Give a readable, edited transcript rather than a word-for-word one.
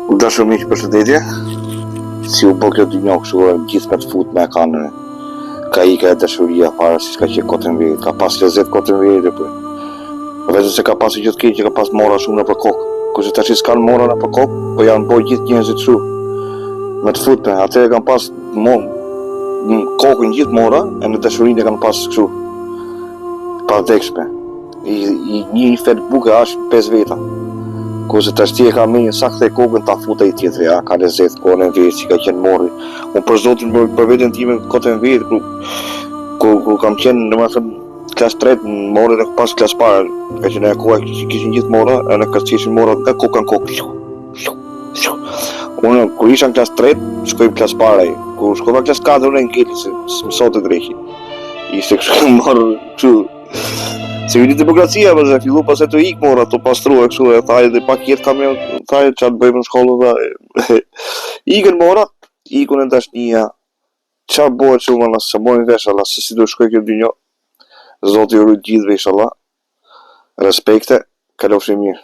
Dashur miq, përshëndetje. Si u bë kjo dynjë kështu gjithë me të fut me kanë. Ka e dashuria para si ka qenë kotën vjet, ka pas lezet kotën vjet po. Vetëm se ka pasur gjithë keq, ka pas mora shumë nëpër kokë. Kurse tash s'kan mora nëpër kokë, po janë bërë gjithë njerëzit kështu. Me të fut, atëherë kanë pas kokën gjithë mora, e në dashurinë e kanë pas kështu. Pa vdekshme. Një Facebook është 5 veta. Kurse tash ti e ka me një saktë kokën ta futaj tjetër, ja, ka lezet kohën e vet, si ka qenë morri. Unë për zotin për veten time kotën vet, ku kam qenë domethënë klasë 3, morën e pas klasë parë, ka qenë ajo koha që kishin gjithë mora, e në kishin mora nga koka në kokë. Unë kur isha në klasë 3, shkoj në klasë parë, kur shkova në klasë 4 unë ngeli se mësonte drejtë. Ishte kështu morë kështu. Se vini demokracia, përse fillu pas e të ikë mora, të pastrua kështu, e thaj dhe pak jetë kamion, thaj që atë bëjmë në shkollë dhe ikën mora, ikën e dashnia, qa bëhet që më nësë, bojnë vesh Allah, se si do shkoj kjo dynjo, Zoti ju rujt gjithve inshallah, respekte, kalofshi mirë.